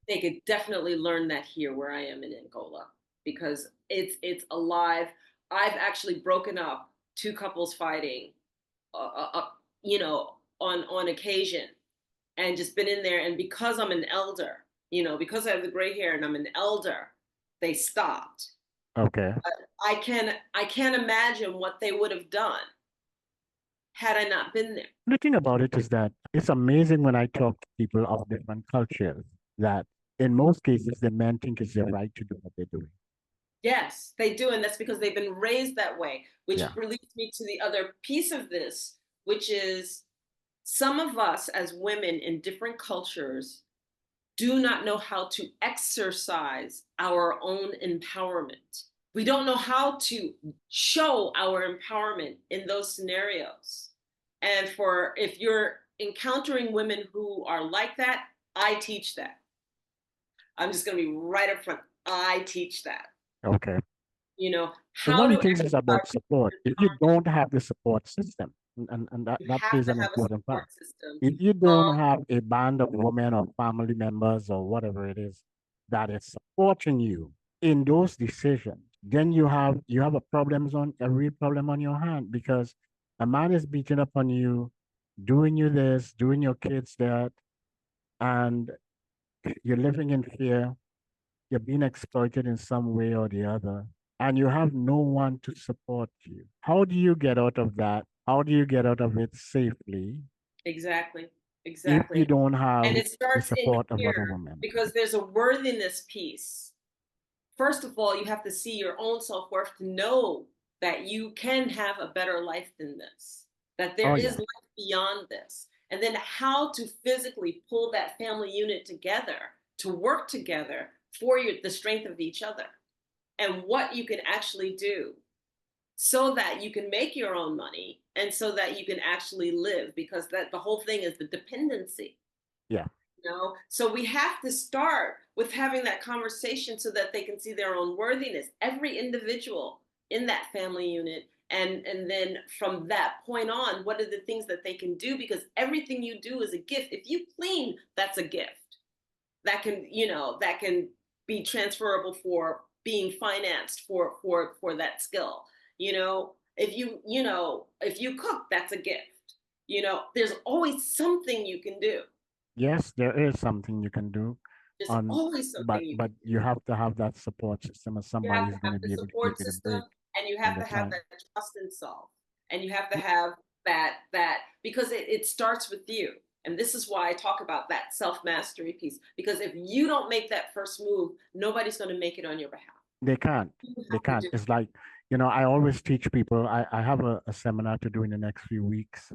they could definitely learn that here where I am in Angola because it's alive. I've actually broken up two couples fighting, you know, on occasion, and just been in there. And because I'm an elder, you know, because I have the gray hair and I'm an elder, they stopped. okay. But I can't imagine what they would have done had I not been there. The thing about it is that it's amazing when I talk to people of different cultures that in most cases the men think it's their right to do what they're doing. Yes, they do. And that's because they've been raised that way, which Yeah. leads me to the other piece of this, which is some of us as women in different cultures do not know how to exercise our own empowerment. We don't know how to show our empowerment in those scenarios. And for if you're encountering women who are like that, I teach that. I'm just going to be right up front. I teach that. Okay. You know, So how one to of the things is about exercise support. If you empowerment. don't have the support system, and You that have plays to an have a important part. support system. If you don't Um, have a band of women or family members or whatever it is that is supporting you in those decisions, then you have a real problem on your hand because a man is beating up on you, doing you this, doing your kids that, and you're living in fear, you're being exploited in some way or the other, and you have no one to support you. How do you get out of that? How do you get out of it safely exactly. if you Exactly. don't And have it the starts in support of other here women? because there's a worthiness piece. First of all, you have to see your own self worth to know that you can have a better life than this, that there Oh is yeah. life beyond this. And then how to physically pull that family unit together to work together for the strength of each other and what you can actually do so that you can make your own money and so that you can actually live because that the whole thing is the dependency. Yeah. So we have to start with having that conversation so that they can see their own worthiness, every individual in that family unit. And then from that point on, what are the things that they can do? Because everything you do is a gift. If you clean, that's a gift that can be transferable for being financed for that skill. If you cook, that's a gift. There's always something you can do. Yes, there is something you can do There's on, always something but you can but do. you have to have that support system, and You somebody have to is going have to the be able to give support you the system, break and you and have the to have time. that trust in self, and you have to have that because it starts with you. And this is why I talk about that self mastery piece. Because if you don't make that first move, nobody's going to make it on your behalf. They can't. You They have to can't. do It's like, I always teach people. I have a seminar to do in the next few weeks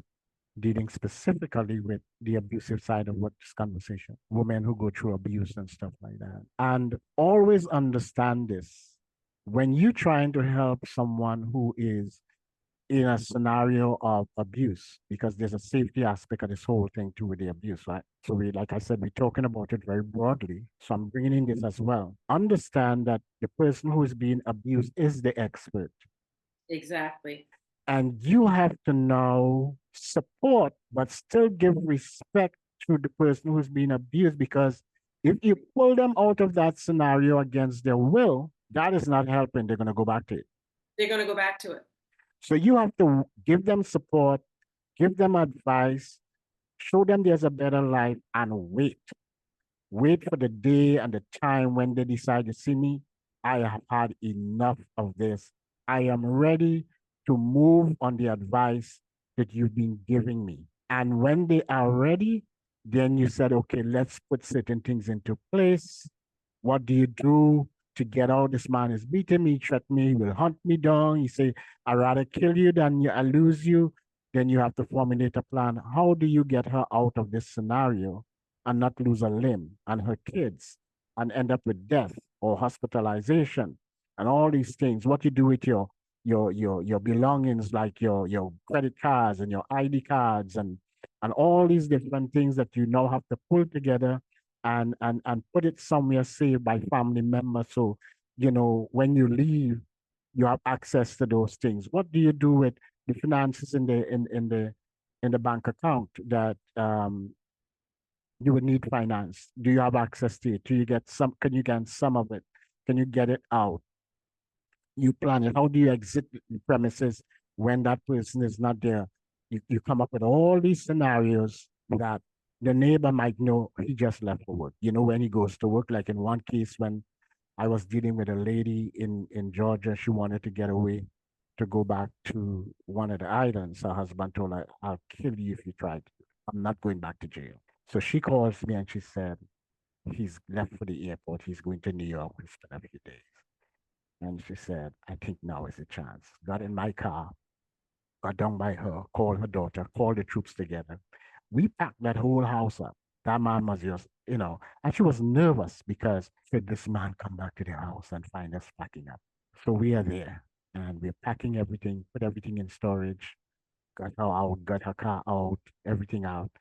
dealing specifically with the abusive side of what this conversation, women who go through abuse and stuff like that. And always understand this. When you're trying to help someone who is in a scenario of abuse, because there's a safety aspect of this whole thing too with the abuse, right? So like I said, we're talking about it very broadly. So I'm bringing in this as well. Understand that the person who is being abused is the expert, it. Exactly. and you have to now support, but still give respect to the person who's being abused, because if you pull them out of that scenario against their will, that is not helping. They're going to go back to it. They're going to go back to it. So you have to give them support, give them advice, show them there's a better life, and wait. Wait for the day and the time when they decide to see me. I have had enough of this. I am ready to move on the advice that you've been giving me. And when they are ready, then you said, okay, let's put certain things into place. What do you do to get out? This man is beating me, threatening me, he will hunt me down. You say, I'd rather kill you than I lose you. Then you have to formulate a plan. How do you get her out of this scenario and not lose a limb and her kids and end up with death or hospitalization and all these things? What you do with your belongings, like your credit cards and your ID cards and all these different things that you now have to pull together and put it somewhere safe by family members. So, when you leave, you have access to those things. What do you do with the finances in the bank account that you would need finance? Do you have access to it? Can you get some of it? Can you get it out? You plan it. How do you exit the premises when that person is not there? You come up with all these scenarios that the neighbor might know he just left for work. When he goes to work, like in one case when I was dealing with a lady in Georgia, she wanted to get away to go back to one of the islands. Her husband told her, I'll kill you if you try to. I'm not going back to jail. So she calls me and she said, he's left for the airport. He's going to New York to spend a few days. And she said, I think now is the chance. Got in my car, got down by her, called her daughter, called the troops together. We packed that whole house up. That man was just, and she was nervous because should this man come back to the house and find us packing up? So we are there and we're packing everything, put everything in storage, got her out, got her car out, everything out.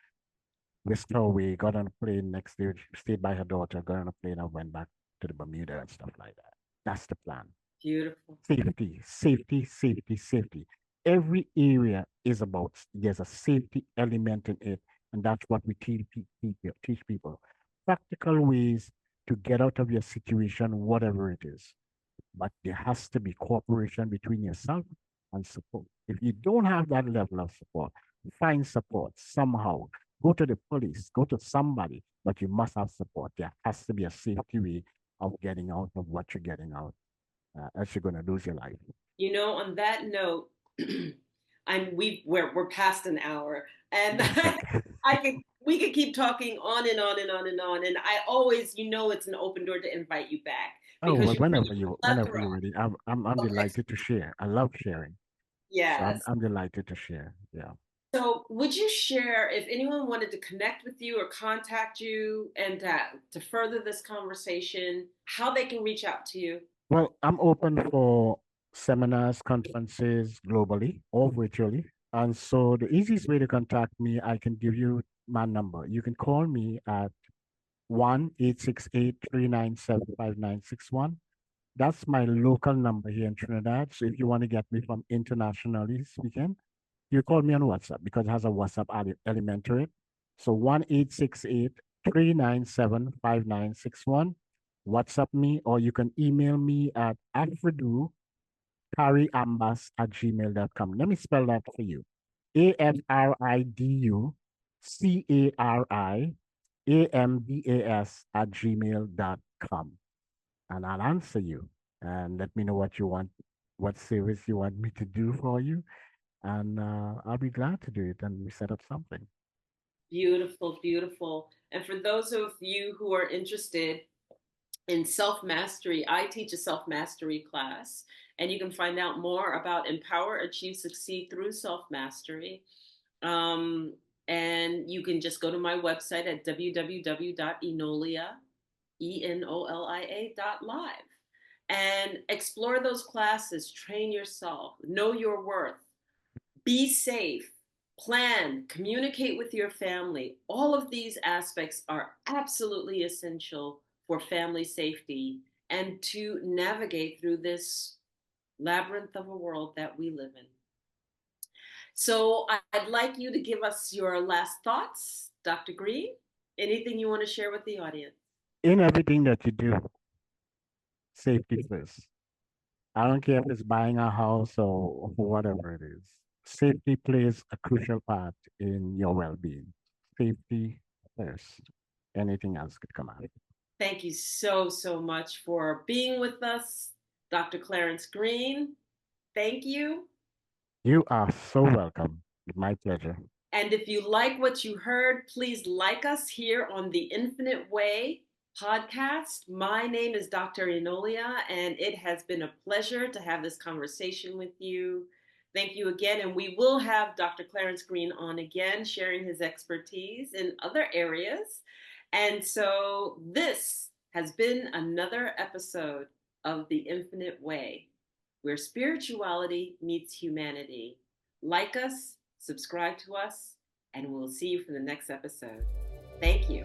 Whisked her away, got on a plane next day, stayed by her daughter, got on a plane and went back to the Bermuda and stuff like that. That's the plan. Beautiful. Safety, safety, safety, safety. Every area is about, there's a safety element in it. And that's what we teach people. Practical ways to get out of your situation, whatever it is. But there has to be cooperation between yourself and support. If you don't have that level of support, find support somehow. Go to the police, go to somebody, but you must have support. There has to be a safety way of getting out of what you're getting out, else you're going to lose your life. You know, on that note, we're past an hour, and That's okay. I could we could keep talking on and on and on and on. And I always, it's an open door to invite you back Oh because well, you bring a whenever plethora you're ready, I'm of delighted to share. I love sharing, so yes. I'm delighted to share. Yeah. So, would you share if anyone wanted to connect with you or contact you and to further this conversation, how they can reach out to you? Well, I'm open for seminars, conferences globally or virtually. And so the easiest way to contact me, I can give you my number. You can call me at 1-868-397-5961. That's my local number here in Trinidad. So if you want to get me from internationally speaking, you call me on WhatsApp because it has a WhatsApp element to it. So 1-868-397-5961. WhatsApp me, or you can email me at afridu@gmail.com. Let me spell that for you. afridu@gmail.com. And I'll answer you and let me know what you want, what service you want me to do for you. And I'll be glad to do it and we set up something. Beautiful, beautiful. And for those of you who are interested in self mastery, I teach a self mastery class, and you can find out more about Empower, Achieve, Succeed through self mastery. Um, and you can just go to my website at www.enolia.live and explore those classes, train yourself, know your worth, be safe, plan, communicate with your family. All of these aspects are absolutely essential for family safety and to navigate through this labyrinth of a world that we live in. So I'd like you to give us your last thoughts, Dr. Greene. Anything you want to share with the audience? In everything that you do, safety first. I don't care if it's buying a house or whatever it is. Safety plays a crucial part in your well-being. Safety first. Anything else could come out. Thank you so, so much for being with us, Dr. Clarence Greene. Thank you. You are so welcome. My pleasure. And if you like what you heard, please like us here on the Infinite Way podcast. My name is Dr. Enolia, and it has been a pleasure to have this conversation with you. Thank you again. And we will have Dr. Clarence Greene on again, sharing his expertise in other areas. And so this has been another episode of The Infinite Way, where spirituality meets humanity. Like us, subscribe to us, and we'll see you for the next episode. Thank you.